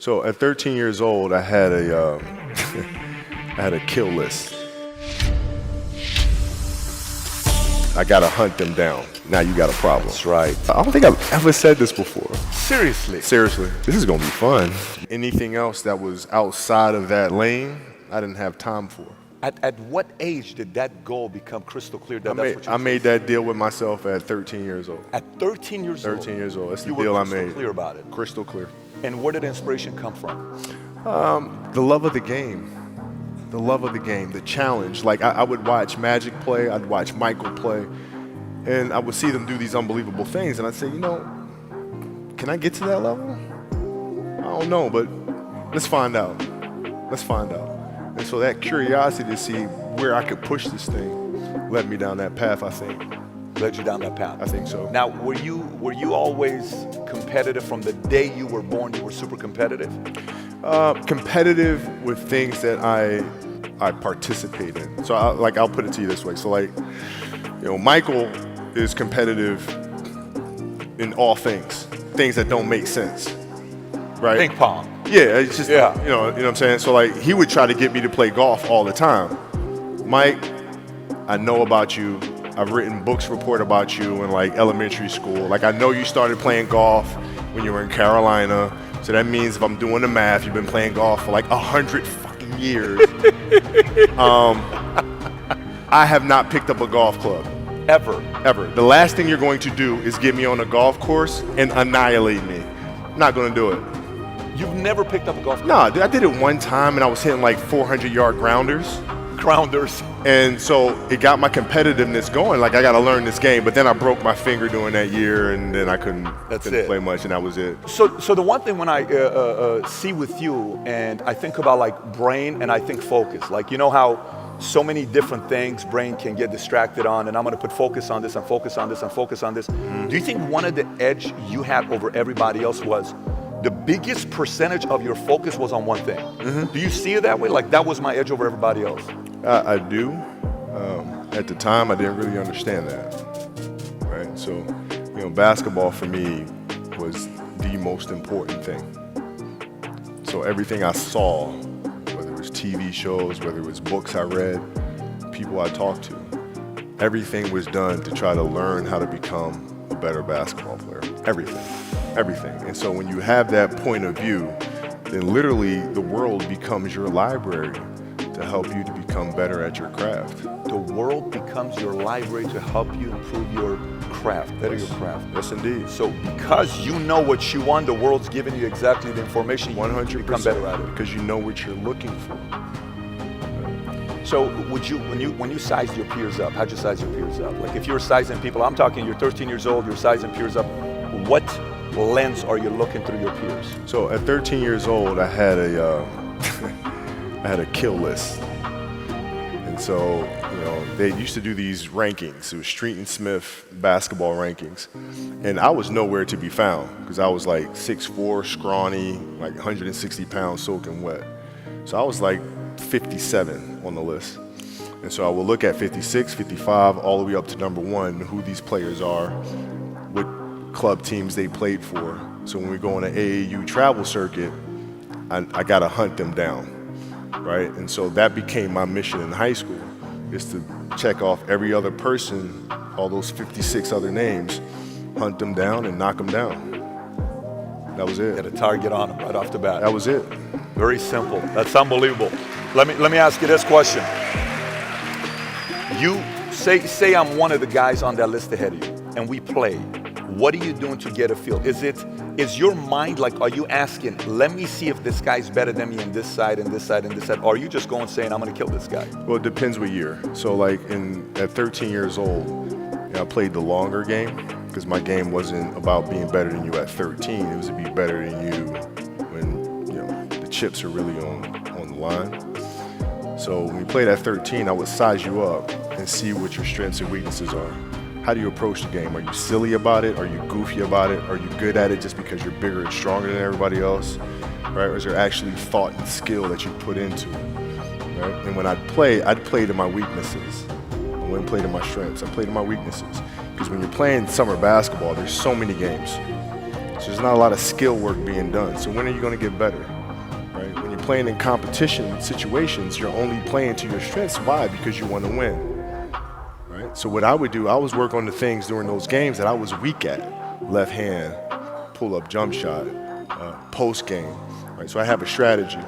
So at 13 years old, I had a I had a kill list. I gotta hunt them down. Now you got a problem. That's right. I don't think I've ever said this before. Seriously. Seriously, this is gonna be fun. Anything else that was outside of that lane, I didn't have time for. At what age did that goal become crystal clear? I made that deal with myself at 13 years old. At 13 years old? 13 years old. That's the You deal were I made. crystal clear about it. Crystal clear. And where did inspiration come from? The love of the game. The love of the game, the challenge. Like I would watch Magic play, I'd watch Michael play, and I would see them do these unbelievable things, and I'd say, can I get to that level? I don't know, but let's find out. Let's find out. And so that curiosity to see where I could push this thing led me down that path, I think. Led you down that path? I think so. Now, were you always competitive from the day you were born? You were super competitive? Competitive with things that I participate in. So I'll put it to you this way. So Michael is competitive in all things that don't make sense, right? Ping pong. Yeah, it's just, Yeah. you know what I'm saying? So he would try to get me to play golf all the time. Mike, I know about you. I've written books report about you in elementary school. I know you started playing golf when you were in Carolina. So that means if I'm doing the math, you've been playing golf for 100 fucking years. I have not picked up a golf club. Ever. The last thing you're going to do is get me on a golf course and annihilate me. I'm not going to do it. You've never picked up a golf club? Nah, dude, I did it one time and I was hitting 400-yard grounders. Grounders. And so it got my competitiveness going. I got to learn this game. But then I broke my finger during that year, and then I couldn't play much, and that was it. So the one thing when I see with you, and I think about brain, and I think focus. You know how so many different things brain can get distracted on, and I'm going to put focus on this and focus on this and focus on this. Mm-hmm. Do you think one of the edge you had over everybody else was the biggest percentage of your focus was on one thing? Mm-hmm. Do you see it that way? That was my edge over everybody else? I do. At the time, I didn't really understand that, right? So, basketball for me was the most important thing. So everything I saw, whether it was TV shows, whether it was books I read, people I talked to, everything was done to try to learn how to become a better basketball player. Everything. And so when you have that point of view, then literally the world becomes your library to help you to become better at your craft. The world becomes your library to help you improve your craft, better your craft. Yes, indeed. So because you know what you want, the world's giving you exactly the information 100%, you become better at it. Because you know what you're looking for. So would you, when you sized your peers up, how'd you size your peers up? If you were sizing people, I'm talking you're 13 years old, you're sizing peers up, what lens are you looking through your peers? So at 13 years old, I had a I had a kill list. And so, they used to do these rankings. It was Street and Smith basketball rankings. And I was nowhere to be found because I was 6'4", scrawny, 160 pounds soaking wet. So I was 57 on the list. And so I would look at 56, 55, all the way up to number 1, who these players are, what club teams they played for. So when we go on an AAU travel circuit, I got to hunt them down. Right? And so that became my mission in high school, is to check off every other person, all those 56 other names, hunt them down and knock them down. That was it. Get a target on them right off the bat. That was it. Very simple. That's unbelievable. Let me ask you this question. You say I'm one of the guys on that list ahead of you, and we play. What are you doing to get a feel? Is your mind are you asking, let me see if this guy's better than me in this side and this side and this side? Or are you just going saying, I'm going to kill this guy? Well, it depends what year. So at 13 years old, I played the longer game because my game wasn't about being better than you at 13. It was to be better than you when the chips are really on the line. So when we played at 13, I would size you up and see what your strengths and weaknesses are. How do you approach the game? Are you silly about it? Are you goofy about it? Are you good at it just because you're bigger and stronger than everybody else? Right? Or is there actually thought and skill that you put into it? Right? And when I'd play to my weaknesses. I wouldn't play to my strengths. I played to my weaknesses. Because when you're playing summer basketball, there's so many games. It's So there's not a lot of skill work being done. So when are you going to get better? Right? When you're playing in competition situations, you're only playing to your strengths. Why? Because you want to win. Right? So what I would do, I was work on the things during those games that I was weak at. Left hand, pull-up jump shot, post game. Right? So I have a strategy.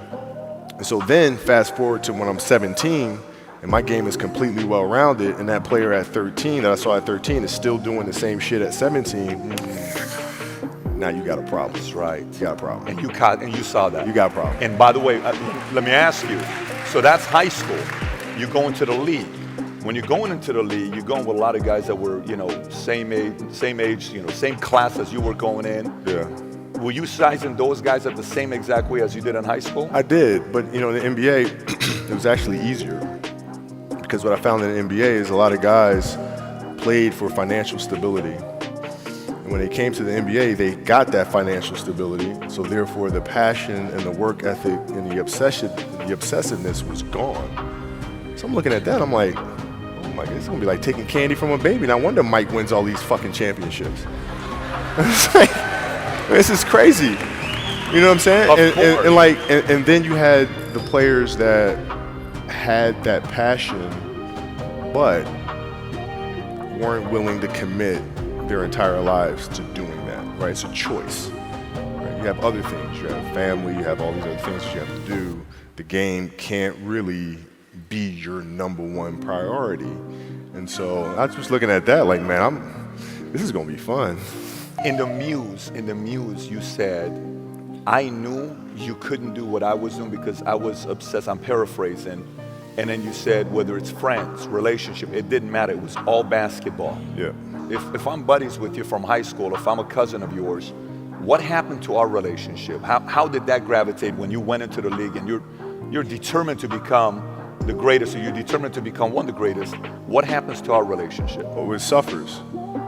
And so then fast forward to when I'm 17 and my game is completely well-rounded, and that player at 13 that I saw at 13 is still doing the same shit at 17, now you got a problem. That's right. You got a problem. And you saw that. You got a problem. And by the way, let me ask you, so that's high school. You go into the league. When you're going into the league, you're going with a lot of guys that were, same age, same class as you were going in. Yeah. Were you sizing those guys up the same exact way as you did in high school? I did, but in the NBA, it was actually easier. Because what I found in the NBA is a lot of guys played for financial stability. And when they came to the NBA, they got that financial stability. So therefore, the passion and the work ethic and the obsessiveness was gone. So I'm looking at that, I'm like, oh my God, it's gonna be like taking candy from a baby. No wonder Mike wins all these fucking championships. It's like, this is crazy. You know what I'm saying? And then you had the players that had that passion, but weren't willing to commit their entire lives to doing that, right? It's a choice. Right? You have other things. You have family. You have all these other things that you have to do. The game can't really be your number one priority. And so I was just looking at that like, man, this is gonna be fun. In the muse, you said, I knew you couldn't do what I was doing because I was obsessed. I'm paraphrasing. And then you said, whether it's friends, relationship, it didn't matter. It was all basketball. Yeah. If I'm buddies with you from high school, if I'm a cousin of yours, what happened to our relationship? How did that gravitate when you went into the league and you're determined to become the greatest, or you're determined to become one of the greatest? What happens to our relationship? Oh, it suffers.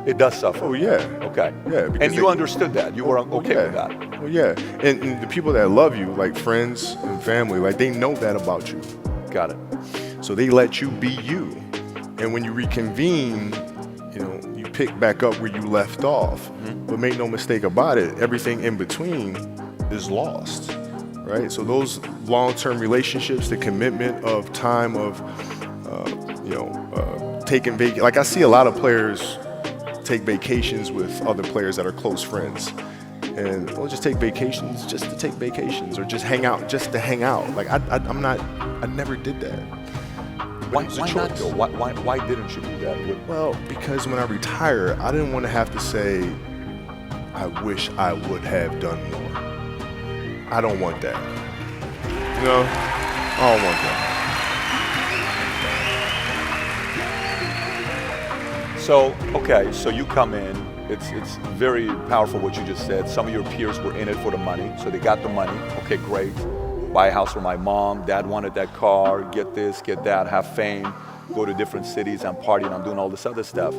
It does suffer. Oh, yeah. Okay. Yeah. And you understood that. You were okay with that. Well, yeah. And the people that love you, like friends and family, like they know that about you. Got it. So they let you be you. And when you reconvene, you pick back up where you left off. Mm-hmm. But make no mistake about it, everything in between is lost, right? So those long-term relationships, the commitment of time of, taking vacation. Like I see a lot of players take vacations with other players that are close friends. And we'll just take vacations just to take vacations, or just hang out just to hang out. Like I never did that. Why not though? Why didn't you do that? Well, because when I retire, I didn't want to have to say, I wish I would have done more. I don't want that. I don't want that. So you come in, it's very powerful what you just said. Some of your peers were in it for the money, so they got the money. Okay, great. Buy a house for my mom, dad wanted that car, get this, get that, have fame, go to different cities, I'm partying, I'm doing all this other stuff.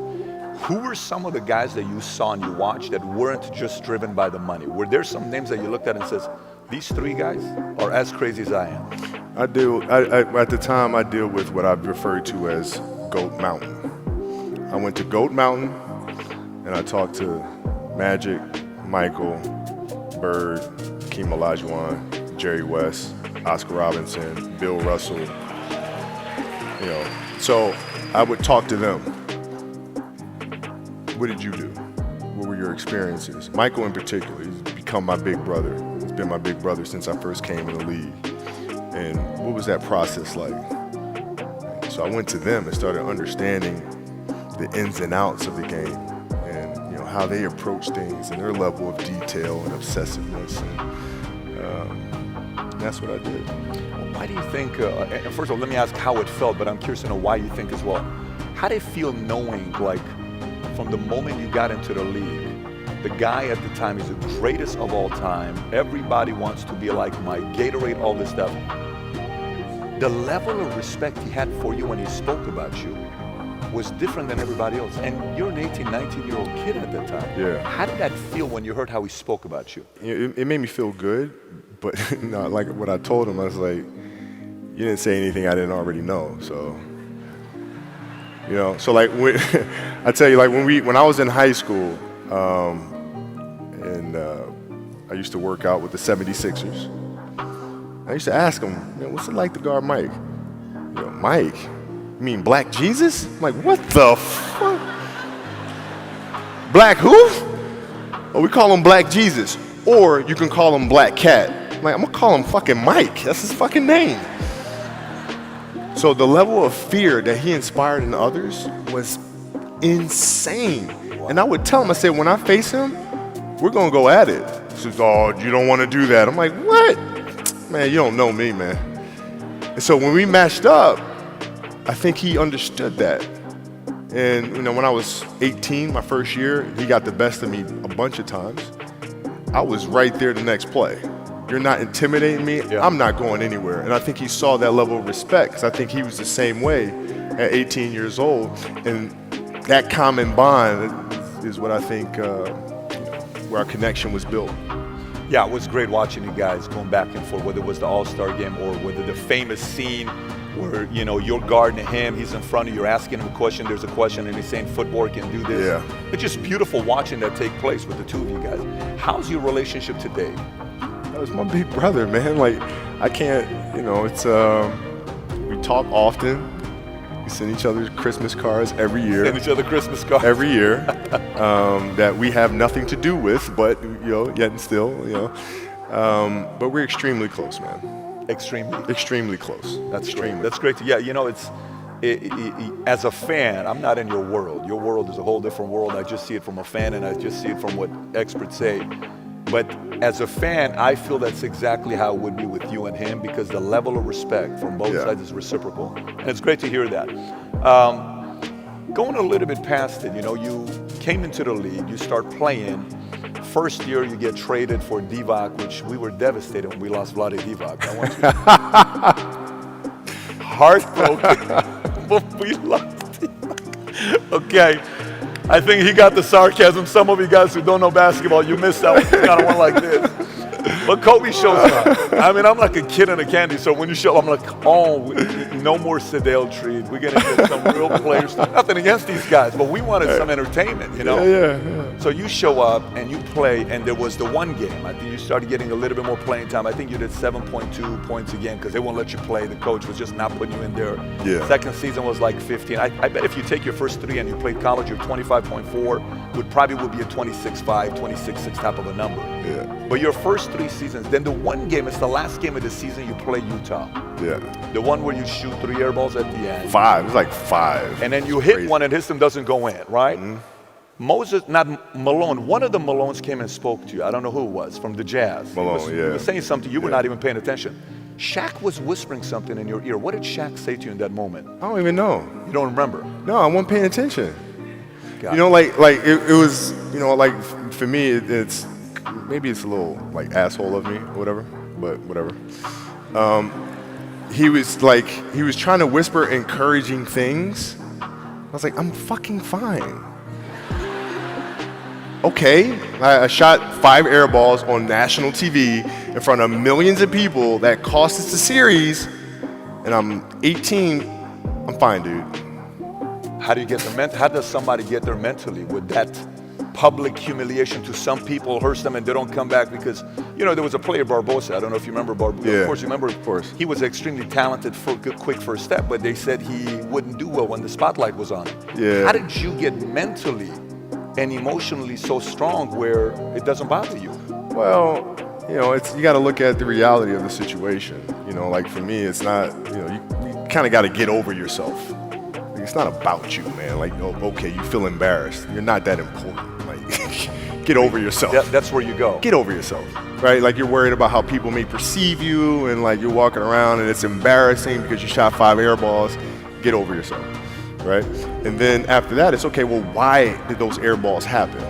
Who were some of the guys that you saw and you watched that weren't just driven by the money? Were there some names that you looked at and says, these three guys are as crazy as I am? At the time, I deal with what I've referred to as Goat Mountain. I went to Goat Mountain and I talked to Magic, Michael, Bird, Hakeem Olajuwon, Jerry West, Oscar Robinson, Bill Russell. So I would talk to them. What did you do? What were your experiences? Michael in particular, he's become my big brother. He's been my big brother since I first came in the league. And what was that process like? So I went to them and started understanding the ins and outs of the game, and how they approach things and their level of detail and obsessiveness. And that's what I did. Why do you think, first of all, let me ask how it felt, but I'm curious to know why you think as well. How did it feel knowing, like, from the moment you got into the league, the guy at the time is the greatest of all time, everybody wants to be like Mike, Gatorade, all this stuff. The level of respect he had for you when he spoke about you was different than everybody else. And you're an 18, 19-year-old kid at that time. Yeah. How did that feel when you heard how he spoke about you? It made me feel good, but like what I told him, I was like, you didn't say anything I didn't already know. So, so like, I tell you, like when I was in high school, and and I used to work out with the 76ers. I used to ask him, what's it like to guard Mike? Mike? You mean Black Jesus? I'm like, what the fuck? Black who? Oh, we call him Black Jesus. Or you can call him Black Cat. I'm like, I'm gonna call him fucking Mike. That's his fucking name. So the level of fear that he inspired in others was insane. And I would tell him, I said, when I face him, we're gonna go at it. He says, oh, you don't wanna do that. I'm like, what? Man, you don't know me, man. And so when we matched up, I think he understood that. And when I was 18, my first year, he got the best of me a bunch of times. I was right there the next play. You're not intimidating me, I'm not going anywhere. And I think he saw that level of respect, because I think he was the same way at 18 years old. And that common bond is what I think where our connection was built. Yeah, it was great watching you guys going back and forth, whether it was the All-Star game or whether the famous scene where, you're guarding him, he's in front of you, you're asking him a question, there's a question, and he's saying footwork and do this. Yeah. It's just beautiful watching that take place with the two of you guys. How's your relationship today? It's my big brother, man. Like, I can't, it's, we talk often. We send each other Christmas cards every year. Send each other Christmas cards. Every year. That we have nothing to do with, but, yet and still, but we're extremely close, man. Extremely close. That's extremely. Great. That's great. As a fan, I'm not in your world. Your world is a whole different world. I just see it from a fan, and I just see it from what experts say. But as a fan, I feel that's exactly how it would be with you and him, because the level of respect from both sides is reciprocal. And it's great to hear that. Going a little bit past it, you came into the league, you start playing. First year, you get traded for Divac, which we were devastated when we lost Vlade Divac. I want you heartbroken when we lost Divac. Okay. I think he got the sarcasm. Some of you guys who don't know basketball, you missed that one. He's got one like this. But Kobe shows up. I mean, I'm like a kid in a candy store. When you show up, I'm like, oh, no more Sedale treat. We're going to get some real players. Nothing against these guys, but we wanted some entertainment, Yeah. So you show up and you play, and there was the one game. I think you started getting a little bit more playing time. I think you did 7.2 points a game because they won't let you play. The coach was just not putting you in there. Yeah. Second season was like 15. I bet if you take your first three and you played college, you're 25.4, would be a 26.5, 26.6 type of a number. Yeah. But your first 3 seasons, then the one game, it's the last game of the season, you play Utah. Yeah. The one where you shoot 3 air balls at the end. 5. It was like 5. And then you hit one and his them doesn't go in, right? Mm-hmm. Malone, one of the Malones came and spoke to you. I don't know who it was, from the Jazz. Malone, He was saying something, you were not even paying attention. Shaq was whispering something in your ear. What did Shaq say to you in that moment? I don't even know. You don't remember? No, I wasn't paying attention. Got it was, for me, it's maybe it's a little like asshole of me or whatever, but whatever. He was trying to whisper encouraging things. I was like, I'm fucking fine. Okay, I shot 5 air balls on national TV in front of millions of people that cost us the series, and I'm 18. I'm fine, dude. How do you get how does somebody get there mentally with that public humiliation? To some people hurts them and they don't come back because, there was a player, Barbosa. I don't know if you remember Barbosa. Yeah, of course, you remember. Of course. He was extremely talented for good, quick first step, but they said he wouldn't do well when the spotlight was on him. Yeah. How did you get mentally and emotionally so strong where it doesn't bother you? Well, you got to look at the reality of the situation. Like for me, it's not, you kind of got to get over yourself. It's not about you, man. Like, okay, you feel embarrassed. You're not that important. Like, get over yourself. That's where you go. Get over yourself, right? Like you're worried about how people may perceive you, and like you're walking around and it's embarrassing because you shot 5 air balls. Get over yourself, right? And then after that, it's okay, well, why did those air balls happen?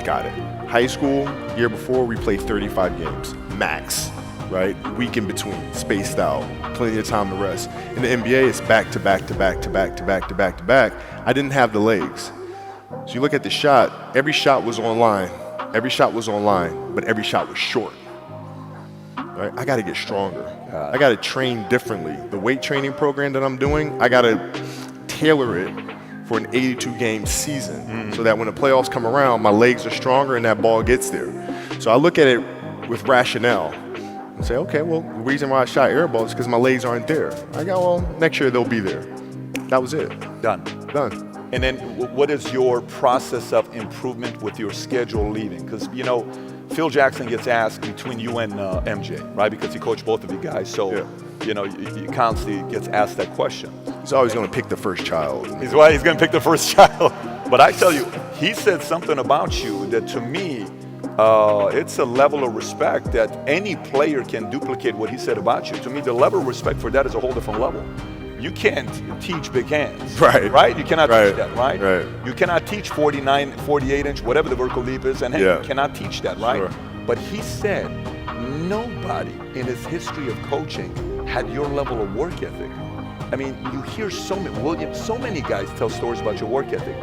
Got it. High school, year before, we played 35 games, max, right? Week in between, spaced out, plenty of time to rest. In the NBA, it's back to back to back to back to back to back to back. I didn't have the legs. So you look at the shot, every shot was online, but every shot was short. Right? I got to get stronger. I got to train differently. The weight training program that I'm doing, I got to tailor it for an 82-game season, so that when the playoffs come around, my legs are stronger and that ball gets there. So I look at it with rationale and say, okay, well, the reason why I shot air balls is because my legs aren't there. I go, well, next year they'll be there. That was it. Done. And then what is your process of improvement with your schedule leaving? Because, you know, Phil Jackson gets asked between you and MJ, right? Because he coached both of you guys. So, you know, he constantly gets asked that question. He's always going to pick the first child. He's going to pick the first child. But I tell you, he said something about you that to me, it's a level of respect that any player can duplicate what he said about you. To me, the level of respect for that is a whole different level. You can't teach big hands, right? You cannot teach that, right? You cannot teach 49, 48-inch, whatever the vertical leap is, and you cannot teach that, right? Sure. But he said nobody in his history of coaching had your level of work ethic. I mean, you hear so many guys tell stories about your work ethic.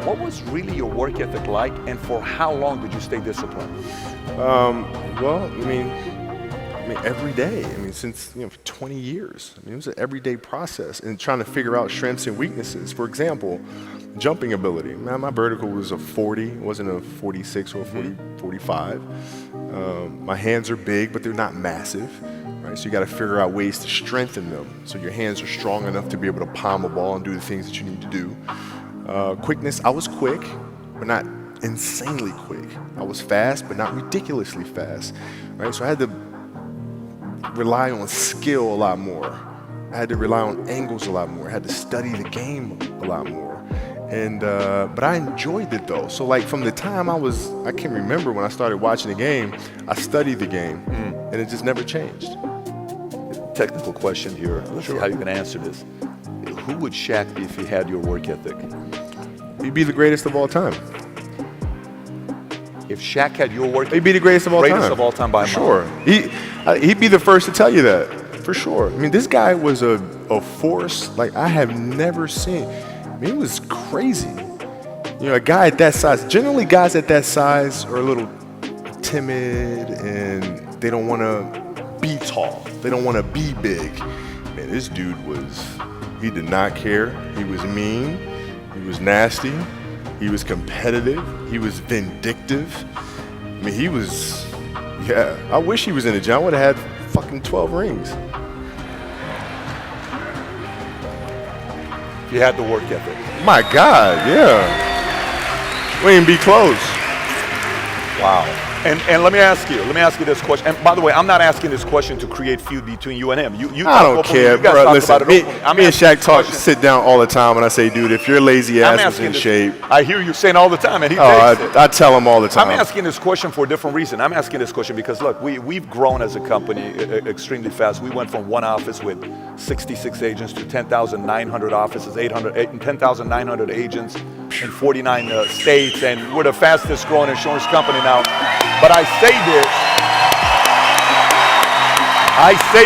What was really your work ethic like, and for how long did you stay disciplined? Well, I mean, every day. I mean, since, you know, for 20 years. I mean, it was an everyday process and trying to figure out strengths and weaknesses. For example, jumping ability. Man, my vertical was a 40, it wasn't a 46 or a 45. My hands are big, but they're not massive, right? So you got to figure out ways to strengthen them so your hands are strong enough to be able to palm a ball and do the things that you need to do. Quickness, I was quick, but not insanely quick. I was fast, but not ridiculously fast, right? So I had to rely on skill a lot more. I had to rely on angles a lot more. I had to study the game a lot more. And but I enjoyed it though. So like from the time I can remember when I started watching the game, I studied the game, and it just never changed. Technical question here. Let's see how you can answer this. Who would Shaq be if he had your work ethic? He'd be the greatest of all time. If Shaq had your work ethic, he'd be the greatest of all time. Greatest of all time by a mile. Sure. He'd be the first to tell you that, for sure. I mean, this guy was a force like I have never seen. I mean, he was crazy. You know, a guy at that size, generally guys at that size are a little timid and they don't want to be tall. They don't want to be big. Man, this dude he did not care. He was mean. He was nasty. He was competitive. He was vindictive. I mean, he was, I wish he was in the gym. I would have had fucking 12 rings. You had the work ethic. My God, yeah. We ain't be close. Wow. And let me ask you this question. And by the way, I'm not asking this question to create feud between you and him. I don't care, bro. Listen, me and Shaq sit down all the time, and I say, dude, if your lazy ass was in shape. I hear you saying all the time, and he takes it. I tell him all the time. I'm asking this question for a different reason. I'm asking this question because, look, we've grown as a company extremely fast. We went from one office with 66 agents to 10,900 offices, 10,900 agents in 49 states, and we're the fastest growing insurance company now. But I say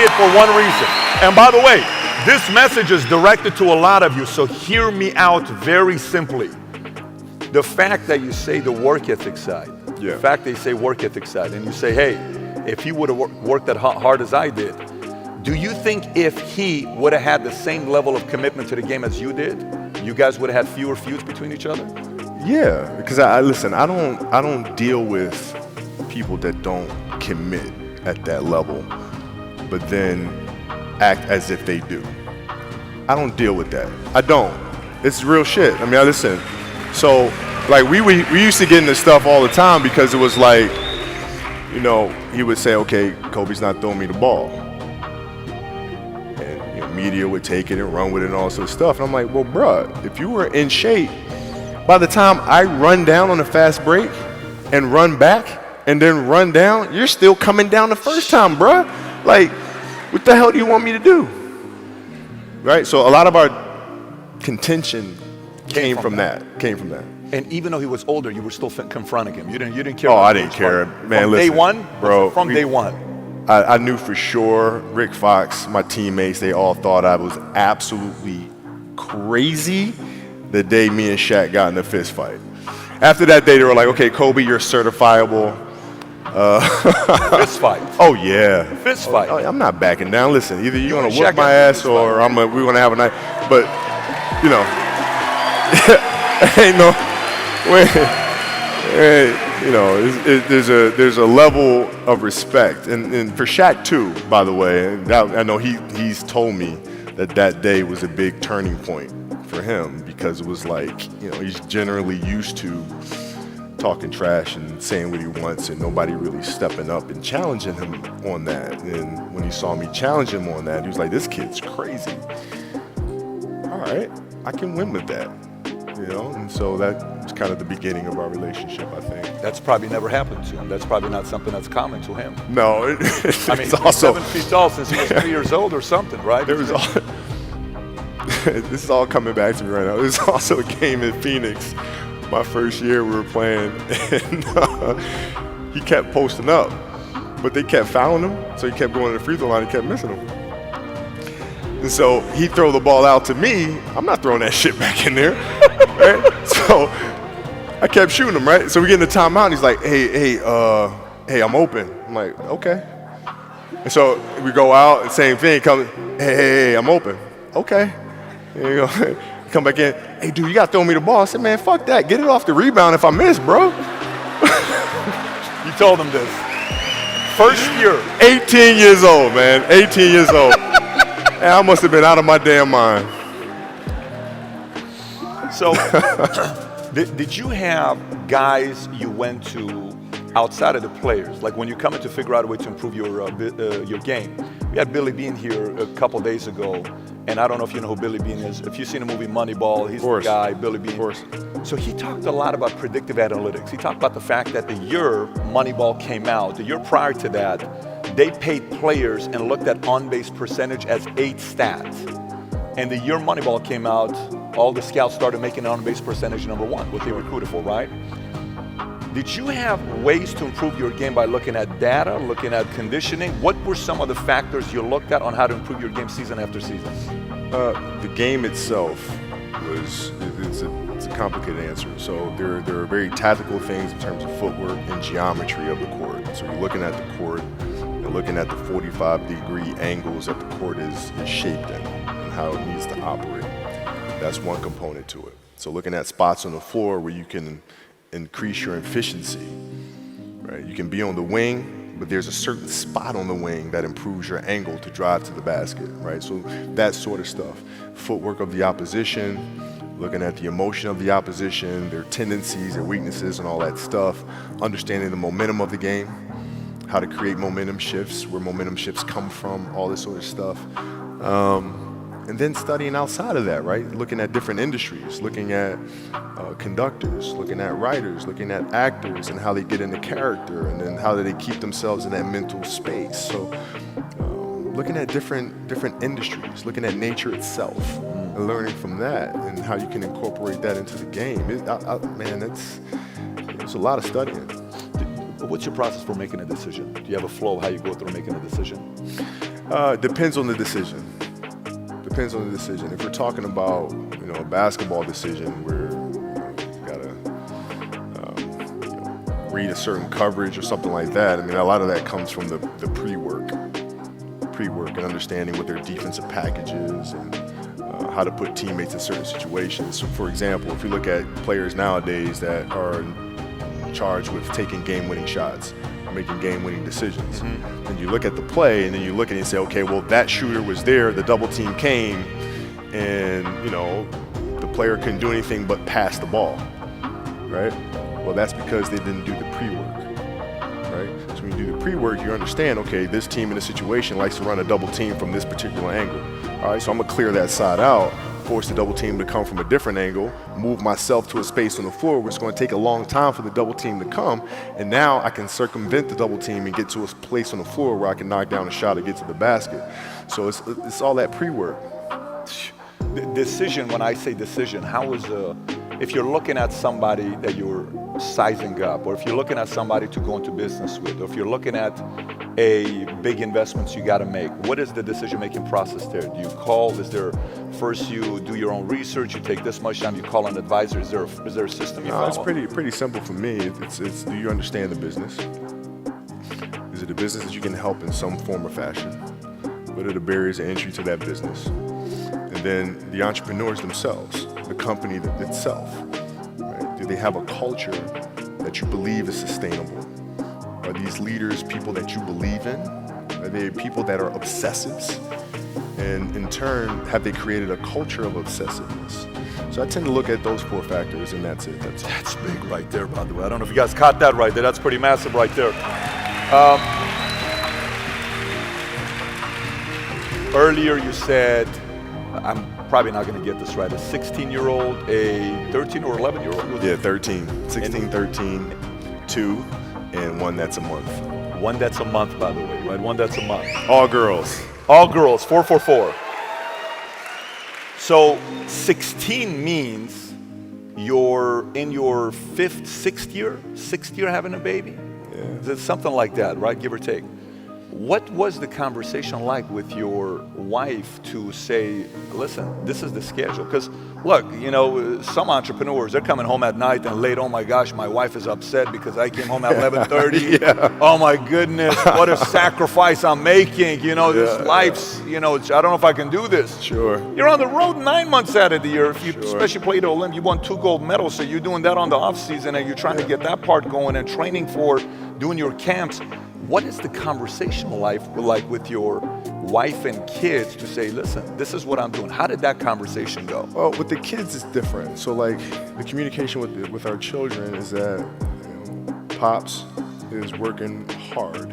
it for one reason. And by the way, this message is directed to a lot of you, so hear me out very simply. The fact that you say the work ethic side, the fact that you say work ethic side, and you say, hey, if he would have worked that hard as I did, do you think if he would have had the same level of commitment to the game as you did, you guys would have had fewer feuds between each other? Yeah, because I don't deal with people that don't commit at that level, but then act as if they do. I don't deal with that. I don't. It's real shit. I mean, listen. So, like, we used to get into stuff all the time because it was like, you know, he would say, okay, Kobe's not throwing me the ball. And, you know, media would take it and run with it and all this sort of stuff. And I'm like, well, bruh, if you were in shape, by the time I run down on a fast break and run back and then run down, you're still coming down the first time, bruh. Like, what the hell do you want me to do? Right? So a lot of our contention came from that. And even though he was older, you were still confronting him. You didn't care. Oh, I didn't care, man. From listen, day one, bro. Day one. I knew for sure. Rick Fox, my teammates, they all thought I was absolutely crazy the day me and Shaq got in a fist fight. After that day, they were like, okay, Kobe, you're certifiable. Fist fight. Oh, yeah. Fist fight. I'm not backing down. Listen, either you're going to whoop my ass or we're going to have a night. But, you know, ain't no way. You know, there's a level of respect, and for Shaq too, by the way. And I know he's told me that day was a big turning point for him, because it was like, you know, he's generally used to talking trash and saying what he wants, and nobody really stepping up and challenging him on that. And when he saw me challenge him on that, he was like, "This kid's crazy. All right, I can win with that." You know, and so that was kind of the beginning of our relationship, I think. That's probably never happened to him. That's probably not something that's common to him. No, I mean, it's he's also 7 feet tall since he was 3 years old or something, right? there was all, this is all coming back to me right now. There was also a game in Phoenix, my first year we were playing, and he kept posting up, but they kept fouling him, so he kept going to the free throw line, he kept missing them. And so he'd throw the ball out to me. I'm not throwing that shit back in there, right? So I kept shooting him, right? So we get in the timeout, and he's like, hey, I'm open. I'm like, okay. And so we go out, and same thing, hey, I'm open. Okay. And you go, come back in, hey, dude, you got to throw me the ball. I said, man, fuck that. Get it off the rebound if I miss, bro. You told him this. First year. 18 years old, man. 18 years old. And I must have been out of my damn mind. So, did you have guys you went to outside of the players? Like when you come in to figure out a way to improve your game. We had Billy Bean here a couple days ago, and I don't know if you know who Billy Bean is. If you've seen the movie Moneyball, he's the guy, Billy Bean. Of course. So he talked a lot about predictive analytics. He talked about the fact that the year Moneyball came out, the year prior to that, they paid players and looked at on-base percentage as 8 stats. And the year Moneyball came out, all the scouts started making on-base percentage number 1, what they recruited for, right? Did you have ways to improve your game by looking at data, looking at conditioning? What were some of the factors you looked at on how to improve your game season after season? The game itself it's a complicated answer. So there are very tactical things in terms of footwork and geometry of the court. So you're looking at the court, you're looking at the 45-degree angles that the court is shaped in and how it needs to operate. That's one component to it. So looking at spots on the floor where you can increase your efficiency, right? You can be on the wing, but there's a certain spot on the wing that improves your angle to drive to the basket, right? So that sort of stuff. Footwork of the opposition, looking at the emotion of the opposition, their tendencies, their weaknesses, and all that stuff. Understanding the momentum of the game, how to create momentum shifts, where momentum shifts come from, all this sort of stuff. And then studying outside of that, right? Looking at different industries, looking at conductors, looking at writers, looking at actors and how they get into character, and then how do they keep themselves in that mental space. So looking at different industries, looking at nature itself, and learning from that and how you can incorporate that into the game. Man, it's a lot of studying. What's your process for making a decision? Do you have a flow of how you go through making a decision? Depends on the decision. Depends on the decision. If we're talking about, a basketball decision where you gotta read a certain coverage or something like that, I mean, a lot of that comes from the pre-work and understanding what their defensive package is and how to put teammates in certain situations. So, for example, if you look at players nowadays that are charged with taking game-winning shots, making game-winning decisions. Mm-hmm. And you look at the play, and then you look at it and say, okay, well, that shooter was there, the double team came, and, the player couldn't do anything but pass the ball, right? Well, that's because they didn't do the pre-work, right? So when you do the pre-work, you understand, okay, this team in a situation likes to run a double team from this particular angle. All right, so I'm gonna clear that side out, force the double team to come from a different angle, move myself to a space on the floor where it's going to take a long time for the double team to come, and now I can circumvent the double team and get to a place on the floor where I can knock down a shot or get to the basket. So it's all that pre-work. The decision, when I say decision, if you're looking at somebody that you're sizing up, or if you're looking at somebody to go into business with, or if you're looking at a big investments you got to make, what is the decision-making process there? Do you call? Is there first you do your own research? You take this much time. You call an advisor. Is there a system you follow? It's pretty simple for me. It's do you understand the business? Is it a business that you can help in some form or fashion? What are the barriers of entry to that business? And then the entrepreneurs themselves. the company itself? Right? Do they have a culture that you believe is sustainable? Are these leaders people that you believe in? Are they people that are obsessives? And in turn, have they created a culture of obsessiveness? So I tend to look at those 4 factors, and that's it. That's big right there, by the way. I don't know if you guys caught that right there. That's pretty massive right there. Earlier you said, I'm probably not going to get this right, a 16-year-old, a 13 or 11-year-old? Yeah, 13. 16, 13, 2, and 1 that's a month. 1 that's a month, by the way, right? 1 that's a month. All girls. All girls, 444. So 16 means you're in your 5th, 6th year having a baby? Yeah. It's something like that, right? Give or take. What was the conversation like with your wife to say, listen, this is the schedule? Because look, you know, some entrepreneurs, they're coming home at night and late, oh my gosh, my wife is upset because I came home at 11:30. Yeah. Oh my goodness, what a sacrifice I'm making. You know, this life's, you know, I don't know if I can do this. Sure. You're on the road 9 months out of the year. If you Sure. especially played Olymp, you won 2 gold medals, so you're doing that on the off season and you're trying to get that part going and training for doing your camps. What is the conversation like with your wife and kids to say, listen, this is what I'm doing? How did that conversation go? Well, with the kids, it's different. So, like, the communication with our children is that Pops is working hard.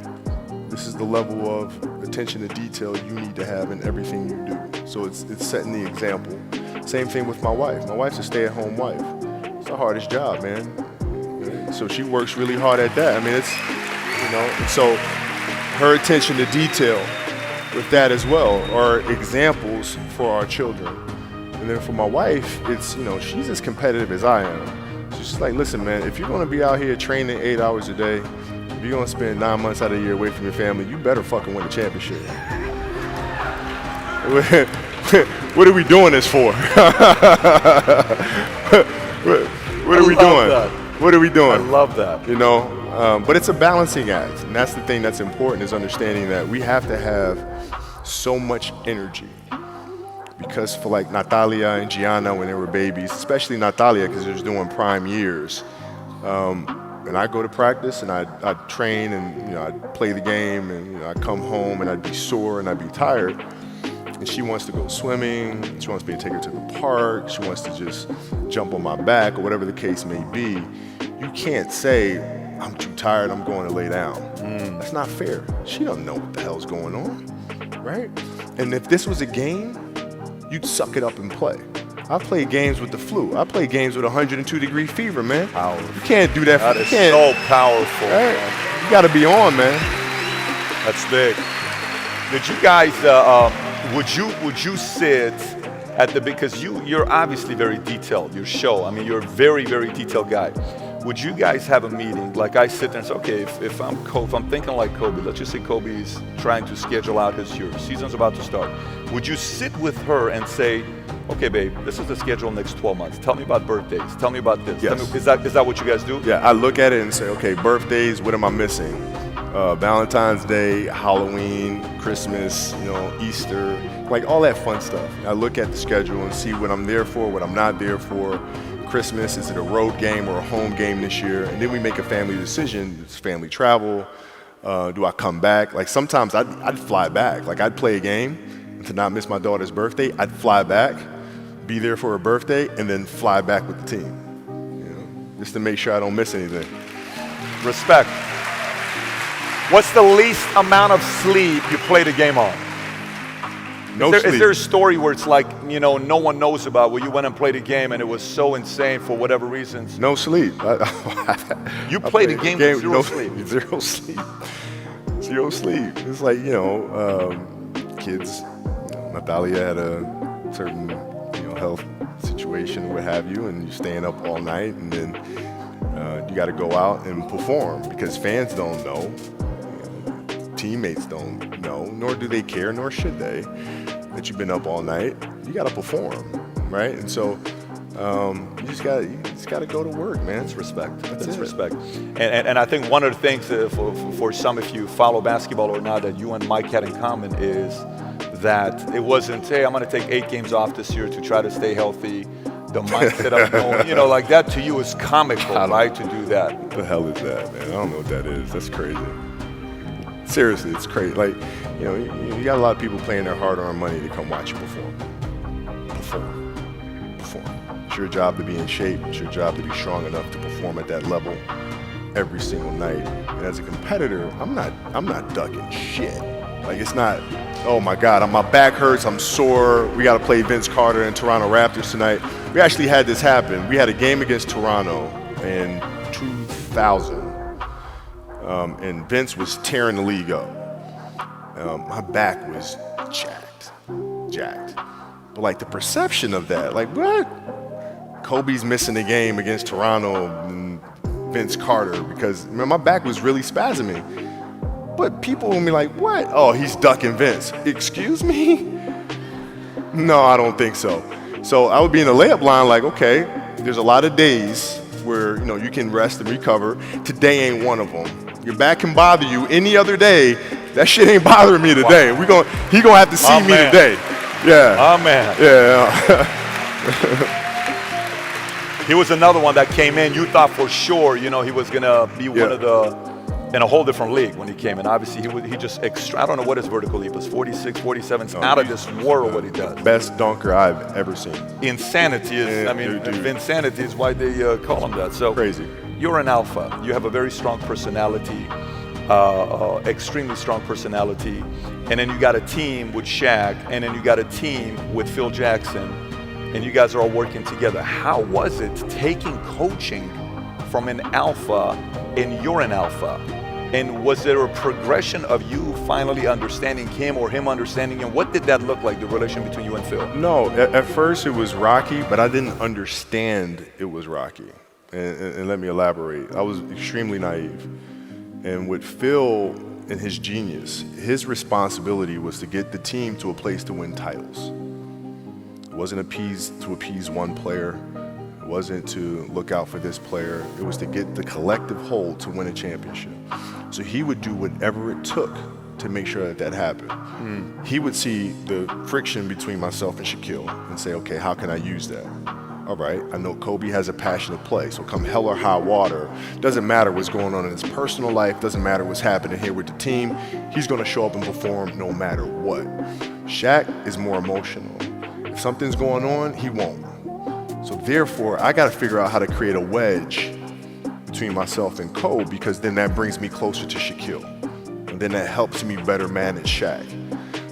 This is the level of attention to detail you need to have in everything you do. So it's setting the example. Same thing with my wife. My wife's a stay-at-home wife. It's the hardest job, man. So she works really hard at that. I mean, it's, you know, and so her attention to detail with that as well are examples for our children. And then for my wife, it's, you know, she's as competitive as I am. She's just like, listen, man, if you're going to be out here training 8 hours a day, if you're going to spend 9 months out of the year away from your family, you better fucking win the championship. What are we doing this for? What are we doing? That. What are we doing? I love that. You know, but it's a balancing act, and that's the thing that's important, is understanding that we have to have so much energy. Because for like Natalia and Gianna when they were babies, especially Natalia because they're doing prime years, and I go to practice and I train and, you know, I'd play the game and, you know, I'd come home and I'd be sore and I'd be tired. And she wants to go swimming, she wants me to take her to the park, she wants to just jump on my back or whatever the case may be. You can't say, I'm too tired, I'm going to lay down. That's not fair. She doesn't know what the hell's going on, right? And if this was a game, you'd suck it up and play. I've played games with the flu. I played games with 102-degree fever, man. Powerful. You can't do that. That is so powerful. Right? Man. You got to be on, man. That's big. Did you guys? Would you sit at the, because you're obviously very detailed. Your show. I mean, you're a very, very detailed guy. Would you guys have a meeting? Like I sit there and say, okay, if I'm thinking like Kobe, let's just say Kobe's trying to schedule out his year. Season's about to start. Would you sit with her and say, okay, babe, this is the schedule next 12 months. Tell me about birthdays. Tell me about this. Yes. Tell me, is that what you guys do? Yeah, I look at it and say, okay, birthdays, what am I missing? Valentine's Day, Halloween, Christmas, you know, Easter, like all that fun stuff. I look at the schedule and see what I'm there for, what I'm not there for. Christmas, is it a road game or a home game this year? And then we make a family decision. It's family travel. Do I come back? Like sometimes I'd fly back. Like I'd play a game and to not miss my daughter's birthday, I'd fly back, be there for her birthday, and then fly back with the team. You know, just to make sure I don't miss anything. Respect. What's the least amount of sleep you played a game on? No Is sleep. there a story where it's like, you know, no one knows about, where you went and played a game and it was so insane for whatever reasons? No sleep. You played a game with zero sleep. Zero sleep. Zero sleep. It's like, you know, kids, you know, Natalia had a certain, you know, health situation or what have you, and you're staying up all night, and then you got to go out and perform because fans don't know. Teammates don't know, nor do they care, nor should they, that you've been up all night. You got to perform, right? And so you just got to go to work, man. It's respect. That's It's it. respect. And I think one of the things for some, if you follow basketball or not, that you and Mike had in common is that it wasn't, hey, I'm going to take 8 games off this year to try to stay healthy. the mindset of going, you know, like that to you is comical, right? To do that. What the hell is that, man? I don't know what that is. That's crazy. Seriously, it's crazy. Like, you know, you got a lot of people paying their hard-earned money to come watch you perform. It's your job to be in shape. It's your job to be strong enough to perform at that level every single night. And as a competitor, I'm not ducking shit. Like, it's not, oh my God, my back hurts, I'm sore, we got to play Vince Carter and Toronto Raptors tonight. We actually had this happen. We had a game against Toronto in 2000, and Vince was tearing the league up. My back was jacked. But like the perception of that, like what? Kobe's missing the game against Toronto and Vince Carter because my back was really spasming. But people will be like, what? Oh, he's ducking Vince. Excuse me? No, I don't think so. So I would be in the layup line like, okay, there's a lot of days where, you know, you can rest and recover. Today ain't one of them. Your back can bother you any other day. That shit ain't bothering me today. Wow. He gonna have to see me today. Yeah. Oh, man. Yeah. He was another one that came in. You thought for sure, you know, he was going to be one of the, in a whole different league when he came in. Obviously, he just I don't know what his vertical leap was, 46, 47. It's out of this world what he does. Best dunker I've ever seen. Insanity is, Vinsanity is why they call him that. So crazy. You're an alpha. You have a very strong personality, extremely strong personality. And then you got a team with Shaq, and then you got a team with Phil Jackson, and you guys are all working together. How was it taking coaching from an alpha and you're an alpha? And was there a progression of you finally understanding him or him understanding him? What did that look like, the relation between you and Phil? No, at first it was rocky, but I didn't understand it was rocky. And let me elaborate. I was extremely naive. And with Phil and his genius, his responsibility was to get the team to a place to win titles. It wasn't to appease one player. It wasn't to look out for this player. It was to get the collective whole to win a championship. So he would do whatever it took to make sure that happened. He would see the friction between myself and Shaquille and say, okay, how can I use that? All right, I know Kobe has a passion to play, so come hell or high water, doesn't matter what's going on in his personal life, doesn't matter what's happening here with the team, he's gonna show up and perform no matter what. Shaq is more emotional. If something's going on, he won't. So therefore, I gotta figure out how to create a wedge between myself and Kobe, because then that brings me closer to Shaquille. And then that helps me better manage Shaq.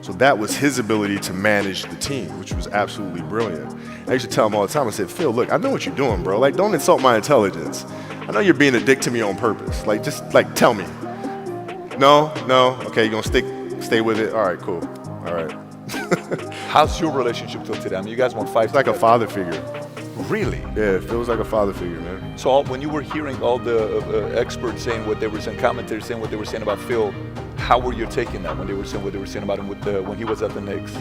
So that was his ability to manage the team, which was absolutely brilliant. I used to tell him all the time, I said, Phil, look, I know what you're doing, bro. Like, don't insult my intelligence. I know you're being a dick to me on purpose. Like, just, like, tell me. No? Okay, you're gonna stay with it? All right, cool. All right. How's your relationship till today? I mean, you guys won 5 It's like a father figure. Really? Yeah, it feels like a father figure, man. So when you were hearing all the experts saying what they were saying, commentators saying what they were saying about Phil, how were you taking that when they were saying what they were saying about him when he was at the Knicks?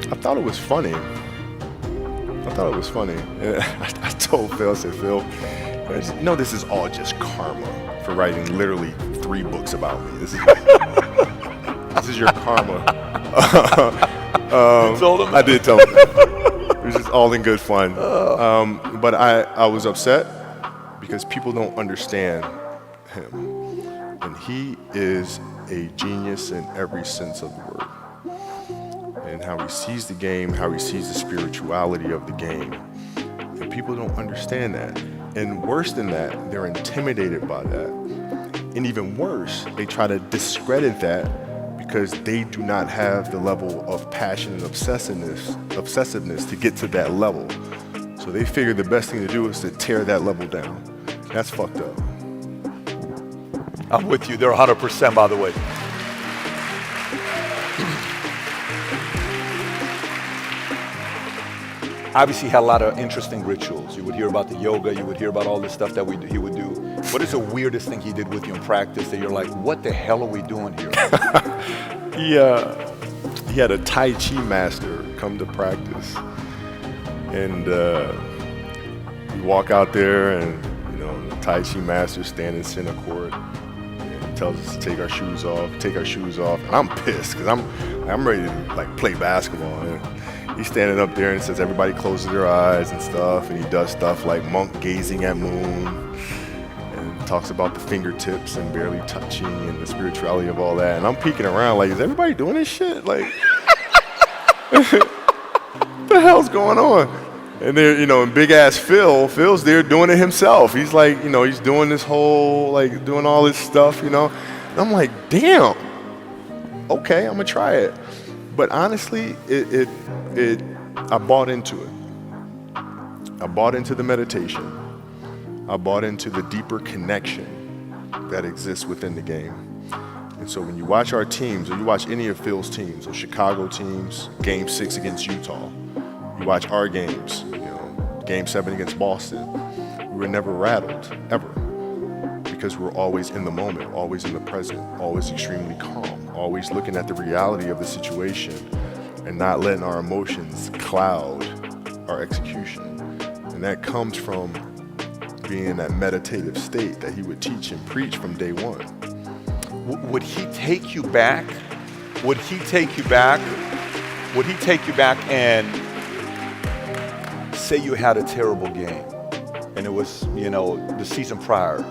I thought it was funny. I told Phil, I said, Phil, you know this is all just karma for writing literally 3 books about me. This is your karma. You told him? I did tell him that. It was just all in good fun. But I was upset because people don't understand him. And he is a genius in every sense of the word. And how he sees the game, how he sees the spirituality of the game. And people don't understand that. And worse than that, they're intimidated by that. And even worse, they try to discredit that because they do not have the level of passion and obsessiveness to get to that level. So they figure the best thing to do is to tear that level down. That's fucked up. I'm with you. They're 100%, by the way. Obviously, he had a lot of interesting rituals. You would hear about the yoga. You would hear about all this stuff that he would do. What is the weirdest thing he did with you in practice that you're like, what the hell are we doing here? He had a Tai Chi master come to practice. And we walk out there and, the Tai Chi master standing center court and tells us to take our shoes off. And I'm pissed because I'm ready to play basketball. And he's standing up there and says everybody closes their eyes and stuff, and he does stuff like monk gazing at moon, and talks about the fingertips and barely touching and the spirituality of all that. And I'm peeking around like, is everybody doing this shit? Like, what the hell's going on? And they're, and big ass Phil's there doing it himself. He's like, he's doing this whole, like, doing all this stuff, And I'm like, damn, okay, I'm gonna try it. But honestly, I bought into it. I bought into the meditation. I bought into the deeper connection that exists within the game. And so when you watch our teams, or you watch any of Phil's teams, or Chicago teams, Game 6 against Utah, you watch our games, Game 7 against Boston, we were never rattled, ever. Because we're always in the moment, always in the present, always extremely calm, always looking at the reality of the situation and not letting our emotions cloud our execution. And that comes from being in that meditative state that he would teach and preach from day one. Would he take you back? Would he take you back? Would he take you back and say you had a terrible game and it was, the season prior?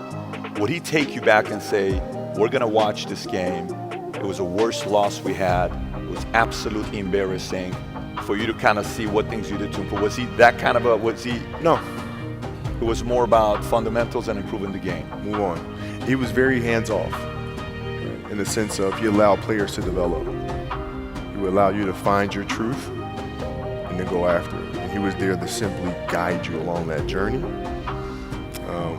Would he take you back and say, we're gonna watch this game, it was the worst loss we had, it was absolutely embarrassing, for you to kind of see what things you did to improve? Was he that kind of No. It was more about fundamentals and improving the game. Move on. He was very hands-off in the sense of he allowed players to develop. He would allow you to find your truth and then go after it. And he was there to simply guide you along that journey.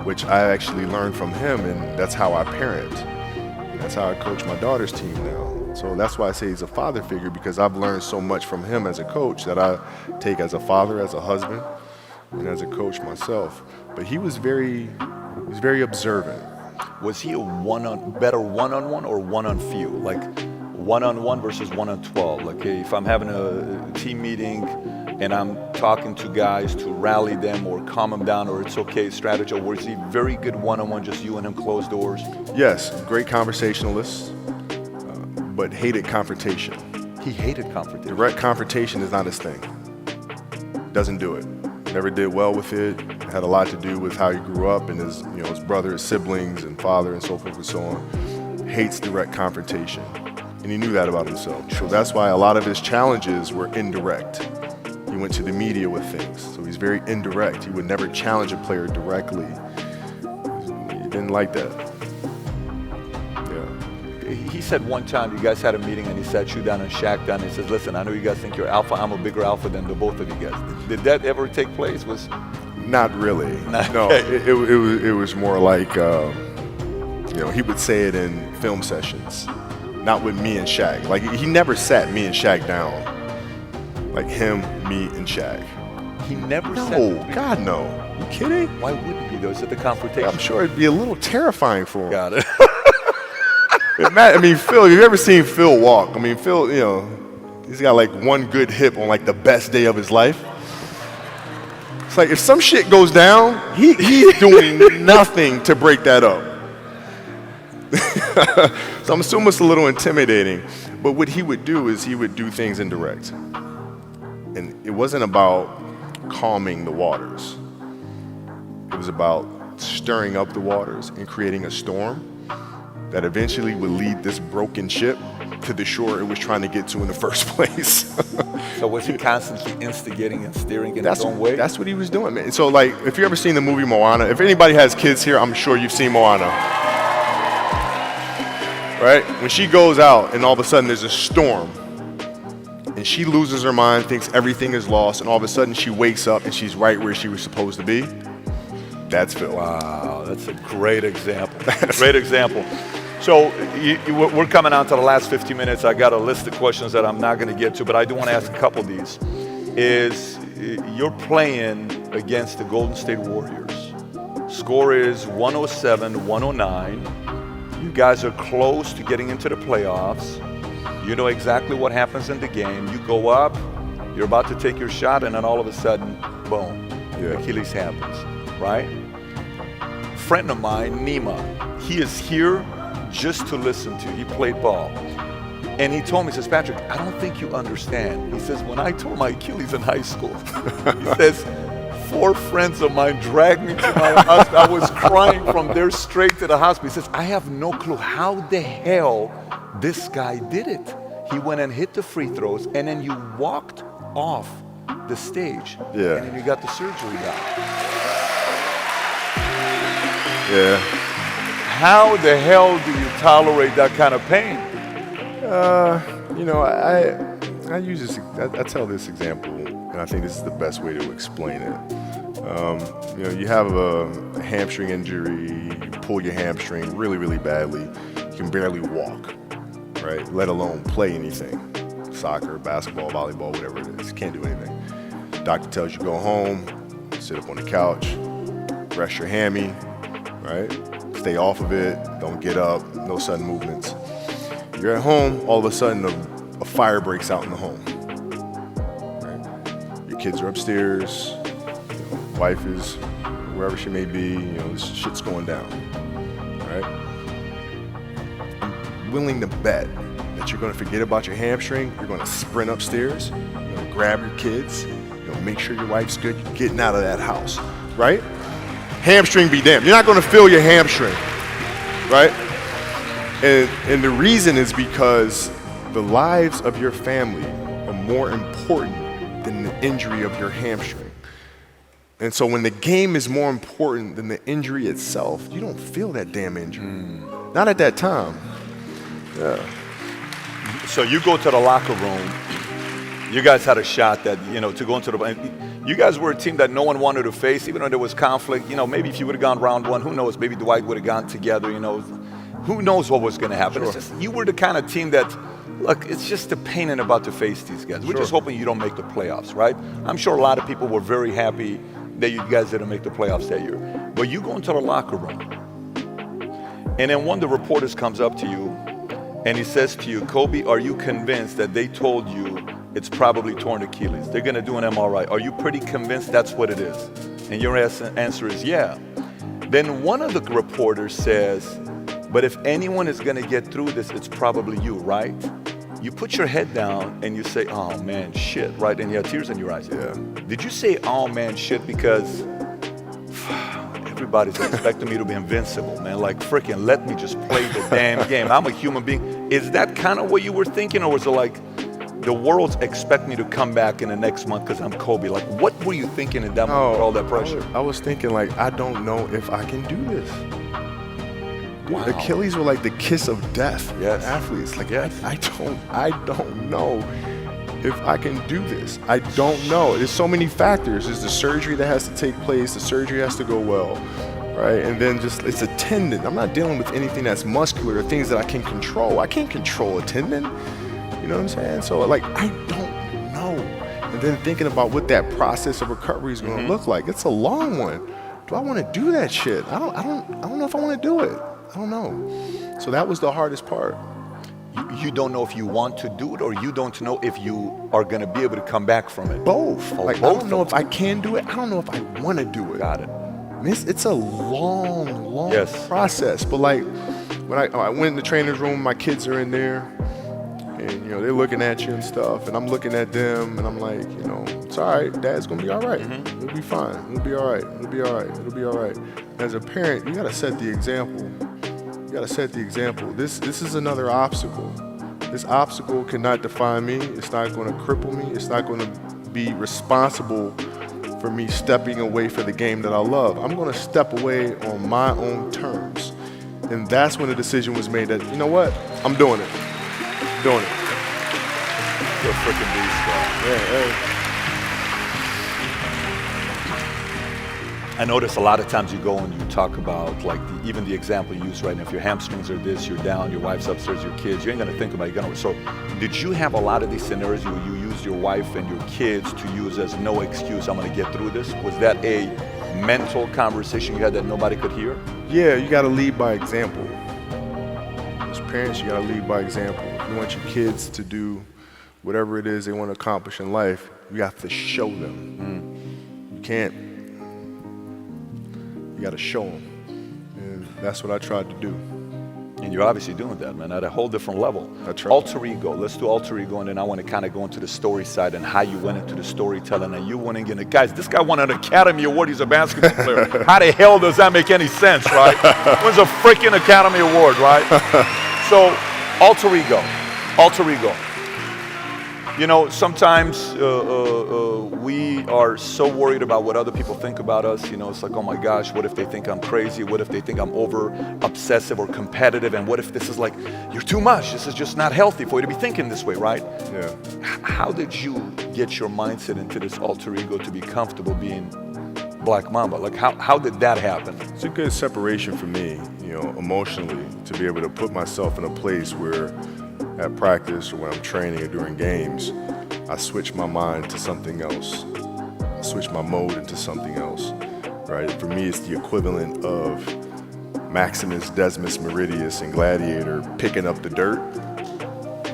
Which I actually learned from him, and that's how I parent. And that's how I coach my daughter's team now. So that's why I say he's a father figure, because I've learned so much from him as a coach that I take as a father, as a husband, and as a coach myself. But he was very observant. Was he better one-on-one or one-on-few? Like one-on-one versus one-on-12? Like if I'm having a team meeting and I'm talking to guys to rally them or calm them down, or it's okay strategy, or was he very good one-on-one, just you and him, closed doors? Yes, great conversationalist, but hated confrontation. He hated confrontation. Direct confrontation is not his thing. Doesn't do it. Never did well with it. Had a lot to do with how he grew up and his brother, his siblings, and father, and so forth and so on. Hates direct confrontation, and he knew that about himself. So that's why a lot of his challenges were indirect. He went to the media with things, so he's very indirect. He would never challenge a player directly. He didn't like that. Yeah. He said one time you guys had a meeting and he sat you down and Shaq down and he said, listen, I know you guys think you're alpha, I'm a bigger alpha than the both of you guys. Did that ever take place? Not really. No, it was more like, he would say it in film sessions, not with me and Shaq. Like, he never sat me and Shaq down. Like him, me, and Shaq. He never said. No, God, no. You kidding? Why wouldn't he though? Is it the confrontation? I'm sure it'd be a little terrifying for him. Got it. I mean, Phil, have you ever seen Phil walk? I mean, Phil, he's got like one good hip on like the best day of his life. It's like if some shit goes down, he's doing nothing to break that up. So I'm assuming it's a little intimidating. But what he would do is he would do things indirect. And it wasn't about calming the waters. It was about stirring up the waters and creating a storm that eventually would lead this broken ship to the shore it was trying to get to in the first place. So was he constantly instigating and steering in his own way? That's what he was doing, man. So like, if you ever seen the movie Moana, if anybody has kids here, I'm sure you've seen Moana. Right? When she goes out and all of a sudden there's a storm and she loses her mind, thinks everything is lost, and all of a sudden she wakes up and she's right where she was supposed to be. That's Phil. Wow, that's a great example. Great example. So we're coming on to the last 15 minutes. I got a list of questions that I'm not going to get to, but I do want to ask a couple of these. You're playing against the Golden State Warriors. Score is 107-109. You guys are close to getting into the playoffs. You know exactly what happens in the game. You go up, you're about to take your shot, and then all of a sudden, boom, Achilles happens, right? Friend of mine, Nima, he is here just to listen to. He played ball. And he told me, he says, Patrick, I don't think you understand. He says, when I tore my Achilles in high school, he says, 4 friends of mine dragged me to my hospital. I was crying from there straight to the hospital. He says, I have no clue how the hell this guy did it. He went and hit the free throws, and then you walked off the stage. Yeah. And then you got the surgery done. Yeah. How the hell do you tolerate that kind of pain? You know, I use this. I tell this example, and I think this is the best way to explain it. You know, you have a hamstring injury, you pull your hamstring really, really badly. You can barely walk, right? Let alone play anything. Soccer, basketball, volleyball, whatever it is. You can't do anything. Doctor tells you go home, sit up on the couch, rest your hammy, right? Stay off of it, don't get up, no sudden movements. You're at home, all of a sudden a fire breaks out in the home. Right? Your kids are upstairs, wife is wherever she may be, you know, this shit's going down, right? I'm willing to bet that you're gonna forget about your hamstring, you're gonna sprint upstairs, you're gonna grab your kids, you know, make sure your wife's good, you're getting out of that house, right? Hamstring be damned. You're not gonna feel your hamstring, right? And the reason is because the lives of your family are more important than the injury of your hamstring. And so when the game is more important than the injury itself, you don't feel that damn injury. Not at that time. Yeah. So you go to the locker room. You guys had a shot that, you know, to go into the... You guys were a team that no one wanted to face, even though there was conflict. You know, maybe if you would have gone round 1, who knows? Maybe Dwight would have gone together, you know. Who knows what was going to happen? Sure. It's just, you were the kind of team that, look, it's just a pain in the butt to face these guys. We're just hoping you don't make the playoffs, right? I'm sure a lot of people were very happy that you guys didn't make the playoffs that year. But you go into the locker room, and then one of the reporters comes up to you, and he says to you, Kobe, are you convinced that they told you it's probably torn Achilles? They're going to do an MRI. Are you pretty convinced that's what it is? And your answer is yeah. Then one of the reporters says, but if anyone is going to get through this, it's probably you, right? You put your head down and you say, oh man, shit, right? And you have tears in your eyes. Yeah. Did you say, oh man, shit, because everybody's expecting me to be invincible, man? Like, freaking let me just play the damn game. I'm a human being. Is that kind of what you were thinking? Or was it like, the world's expect me to come back in the next month because I'm Kobe? Like, what were you thinking in that moment with all that pressure? I was thinking, like, I don't know if I can do this. Dude, Wow. Achilles were like the kiss of death for Yes. athletes. Like, Yes. I don't know if I can do this. I don't know. There's so many factors. There's the surgery that has to take place. The surgery has to go well, right? And then just, it's a tendon. I'm not dealing with anything that's muscular or things that I can control. I can't control a tendon. You know what I'm saying? So, like, I don't know. And then thinking about what that process of recovery is going to look like. It's a long one. Do I want to do that shit? I don't know if I want to do it. I don't know. So that was the hardest part. You don't know if you want to do it, or you don't know if you are going to be able to come back from it. Both. Oh, Like, both I don't know if I can do it. I don't know if I want to do it. Got it. I mean, it's a long Yes. process. But like, when I went in the trainer's room, my kids are in there, and you know they're looking at you and stuff, and I'm looking at them, and I'm like, you know, it's all right. Dad's gonna be all right. It'll be fine. It'll be all right. It'll be all right. It'll be all right. As a parent, you gotta set the example. You gotta set the example. This is another obstacle. This obstacle cannot define me. It's not going to cripple me. It's not going to be responsible for me stepping away for the game that I love. I'm going to step away on my own terms. And that's when the decision was made that, you know what? I'm doing it. Doing it. You're a freaking beast, bro. Yeah, I notice a lot of times you go and you talk about, like, even the example you use right now. If your hamstrings are this, you're down, your wife's upstairs, your kids, you ain't gonna think about it. So did you have a lot of these scenarios where you use your wife and your kids to use as no excuse, I'm gonna get through this? Was that a mental conversation you had that nobody could hear? Yeah, you got to lead by example. As parents, you got to lead by example. If you want your kids to do whatever it is they want to accomplish in life, you have to show them. You can't. You got to show them. And that's what I tried to do. And you're obviously doing that, man, at a whole different level. That's right. Alter ego. Let's do alter ego, and then I want to kind of go into the story side and how you went into the storytelling and you winning in it. Guys, this guy won an Academy Award. He's a basketball player. How the hell does that make any sense, right? Wins a freaking Academy Award, right? So, alter ego. Alter ego. You know, sometimes we are so worried about what other people think about us. You know, it's like, oh my gosh, what if they think I'm crazy? What if they think I'm over obsessive or competitive? And what if this is like, you're too much? This is just not healthy for you to be thinking this way, right? Yeah. How did you get your mindset into this alter ego to be comfortable being Black Mamba? Like, how did that happen? It's a good separation for me, you know, emotionally, to be able to put myself in a place where at practice or when I'm training or during games, I switch my mind to something else. I switch my mode into something else, right? For me, it's the equivalent of Maximus Decimus Meridius in Gladiator picking up the dirt,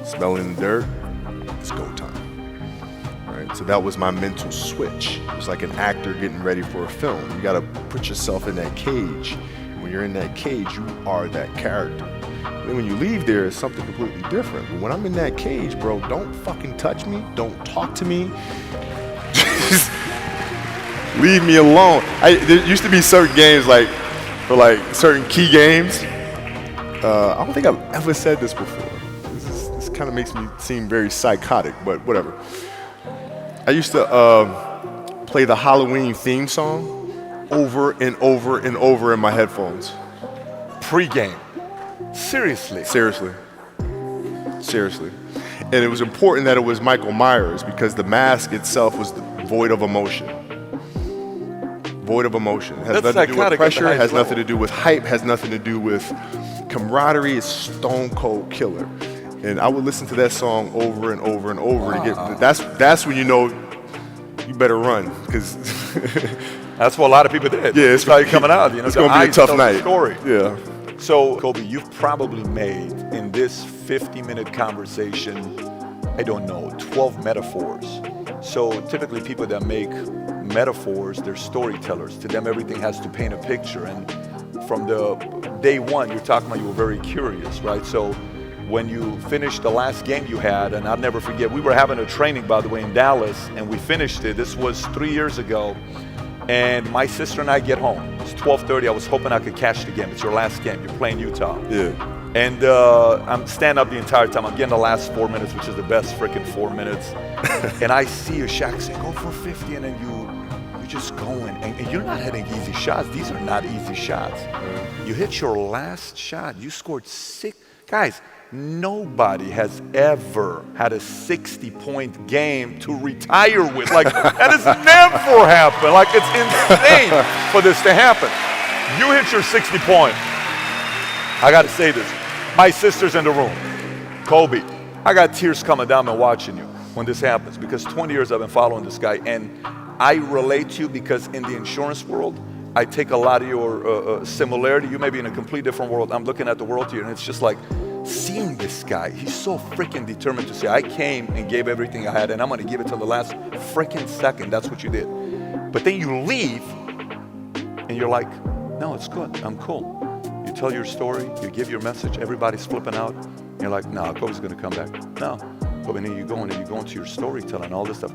smelling the dirt. It's go time, right? So that was my mental switch. It was like an actor getting ready for a film. You got to put yourself in that cage. When you're in that cage, you are that character. And then when you leave there, it's something completely different. But when I'm in that cage, bro, don't fucking touch me. Don't talk to me. Just leave me alone. There used to be certain games, like, for like certain key games. I don't think I've ever said this before. This kind of makes me seem very psychotic, but whatever. I used to play the Halloween theme song over and over and over in my headphones. Pre-game. Seriously. Seriously. And it was important that it was Michael Myers because the mask itself was void of emotion. Void of emotion. It has That's nothing to do with psychotic pressure, at it the has highest nothing to do with hype, has nothing to do with camaraderie. It's stone cold killer. And I would listen to that song over and over and over to get that's when you know you better run because that's what a lot of people did. Yeah, it's like coming out. You know, it's gonna be a tough night. Story. Yeah. So, Kobe, you've probably made in this 50-minute conversation, I don't know, 12 metaphors. So typically people that make metaphors, they're storytellers. To them, everything has to paint a picture. And from the day one, you're talking about you were very curious, right? So when you finished the last game you had, and I'll never forget, we were having a training, by the way, in Dallas, and we finished it. This was 3 years ago. And my sister and I get home. It's 12:30. I was hoping I could catch the game. It's your last game. You're playing Utah. Yeah. And I'm standing up the entire time. I'm getting the last 4 minutes, which is the best freaking 4 minutes. And I see you, Shaq, say, go for 50, and then you're just going. And you're not hitting easy shots. These are not easy shots. You hit your last shot. You scored 6. Guys, nobody has ever had a 60-point game to retire with. Like, that has never happened. Like, it's insane for this to happen. You hit your 60-point. I got to say this. My sister's in the room. Kobe, I got tears coming down and watching you when this happens because 20 years I've been following this guy, and I relate to you because in the insurance world, I take a lot of your similarity. You may be in a completely different world. I'm looking at the world here, and it's just like, seeing this guy, he's so freaking determined to say, I came and gave everything I had, and I'm going to give it till the last freaking second. That's what you did. But then you leave, and you're like, no, it's good. I'm cool. You tell your story. You give your message. Everybody's flipping out. You're like, no, Kobe's going to come back. No. But then you go into your storytelling, all this stuff.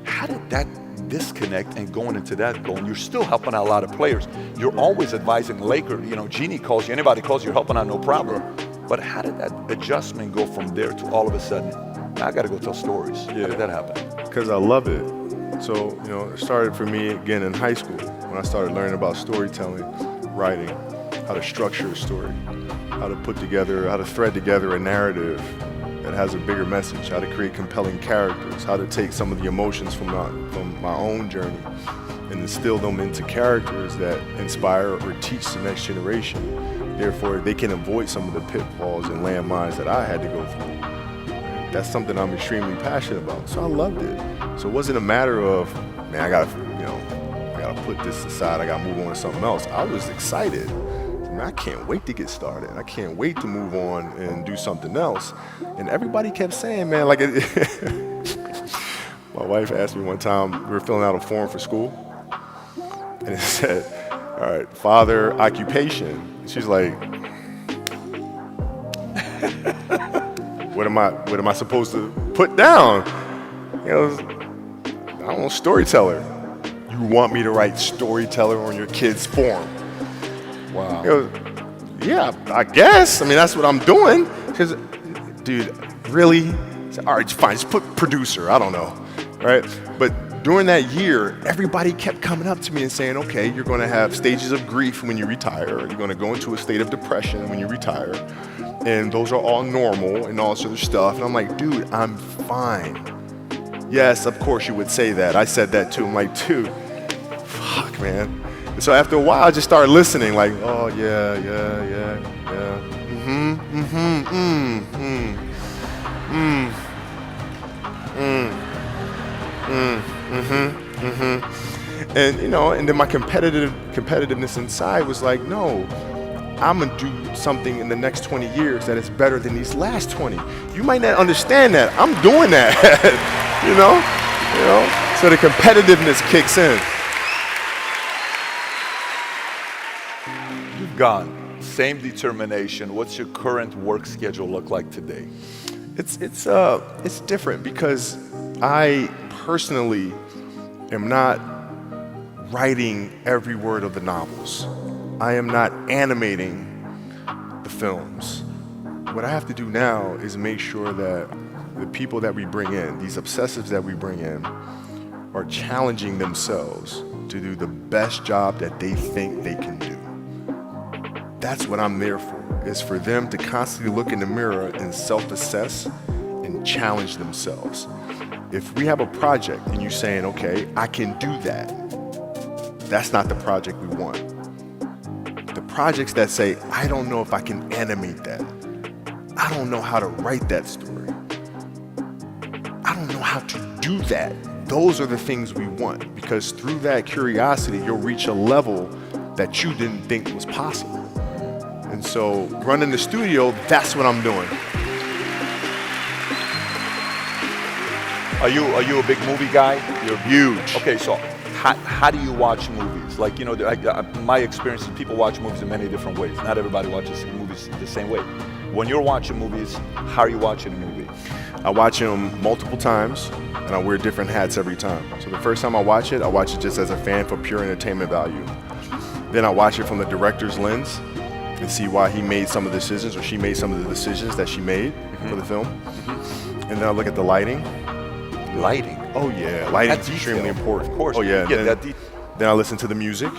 How did that disconnect and going into that goal? And you're still helping out a lot of players. You're always advising Laker. You know, Jeannie calls you. Anybody calls you, you're helping out, no problem. But how did that adjustment go from there to all of a sudden, I got to go tell stories? Yeah. How did that happen? Because I love it. So, you know, it started for me again in high school when I started learning about storytelling, writing, how to structure a story, how to put together, how to thread together a narrative that has a bigger message, how to create compelling characters, how to take some of the emotions from my own journey and instill them into characters that inspire or teach the next generation. Therefore, they can avoid some of the pitfalls and landmines that I had to go through. That's something I'm extremely passionate about. So I loved it. So it wasn't a matter of, man, I gotta put this aside. I gotta move on to something else. I was excited. Man, I can't wait to get started. I can't wait to move on and do something else. And everybody kept saying, man, like, my wife asked me one time, we were filling out a form for school, and it said, all right, father, occupation. She's like, What am I supposed to put down? He goes, I don't know, storyteller. You want me to write storyteller on your kid's form? Wow. He goes, yeah, I guess. I mean, that's what I'm doing. Because, dude, really? I said, all right, fine, just put producer. I don't know, right? But during that year, everybody kept coming up to me and saying, okay, you're going to have stages of grief when you retire. You're going to go into a state of depression when you retire. And those are all normal and all this other stuff. And I'm like, dude, I'm fine. Yes, of course you would say that. I said that too. I'm like, dude, fuck, man. And so after a while, I just started listening, like, oh, yeah. And, you know, and then my competitiveness inside was like, no, I'm gonna do something in the next 20 years that is better than these last 20. You might not understand that. I'm doing that, you know? So the competitiveness kicks in. You've gone. Same determination. What's your current work schedule look like today? It's different because I personally am not writing every word of the novels. I am not animating the films. What I have to do now is make sure that the people that we bring in, these obsessives that we bring in, are challenging themselves to do the best job that they think they can do. That's what I'm there for, is for them to constantly look in the mirror and self-assess and challenge themselves. If we have a project and you're saying, okay, I can do that, that's not the project we want. The projects that say, I don't know if I can animate that. I don't know how to write that story. I don't know how to do that. Those are the things we want, because through that curiosity, you'll reach a level that you didn't think was possible. And so running the studio, that's what I'm doing. Are you a big movie guy? You're huge. Okay, so how do you watch movies? Like, you know, my experience is people watch movies in many different ways. Not everybody watches movies the same way. When you're watching movies, how are you watching a movie? I watch them multiple times, and I wear different hats every time. So the first time I watch it just as a fan for pure entertainment value. Then I watch it from the director's lens and see why he made some of the decisions, or she made some of the decisions that she made for the film. And then I look at the lighting. Lighting? Oh yeah, lighting is extremely important. Of course. Oh yeah. Yeah, Then I listen to the music.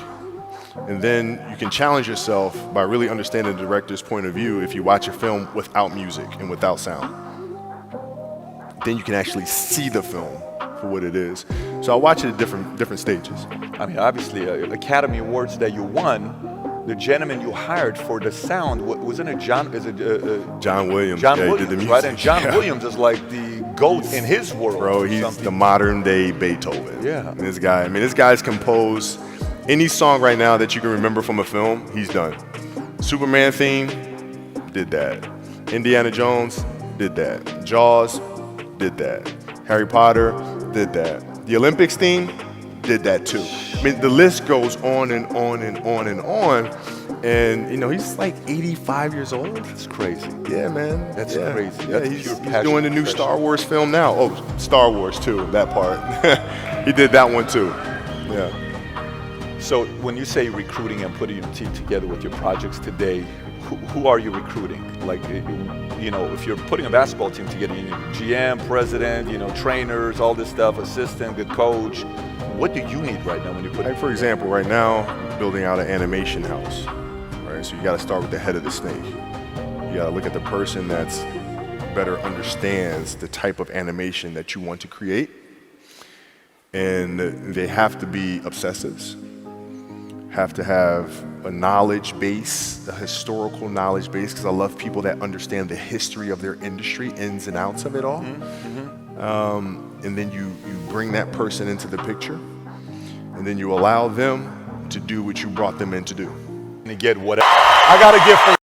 And then you can challenge yourself by really understanding the director's point of view if you watch a film without music and without sound. Then you can actually see the film for what it is. So I watch it at different stages. I mean, obviously, Academy Awards that you won, the gentleman you hired for the sound, wasn't it John? John Williams. John Williams, Williams, did the music. right? And John Williams is like the GOAT in his world. Bro, he's the modern day Beethoven. Yeah. And this guy's composed any song right now that you can remember from a film, he's done. Superman theme, did that. Indiana Jones, did that. Jaws, did that. Harry Potter, did that. The Olympics theme, did that too. I mean, the list goes on and on and on and on. And, you know, he's like 85 years old. That's crazy. Yeah, man. That's yeah. crazy. Yeah, That's he's pure passion doing the new profession. Star Wars film now. Oh, Star Wars too, that part. He did that one too. Yeah. So when you say recruiting and putting your team together with your projects today, who are you recruiting? Like, you know, if you're putting a basketball team together, you need GM, president, you know, trainers, all this stuff, assistant, good coach. What do you need right now when you put? Like, for example, right now, building out an animation house. Right, so you got to start with the head of the snake. You got to look at the person that's better understands the type of animation that you want to create, and they have to be obsessives. Have to have a knowledge base, a historical knowledge base, because I love people that understand the history of their industry, ins and outs of it all. And then you bring that person into the picture, and then you allow them to do what you brought them in to do. And get whatever. I got a gift for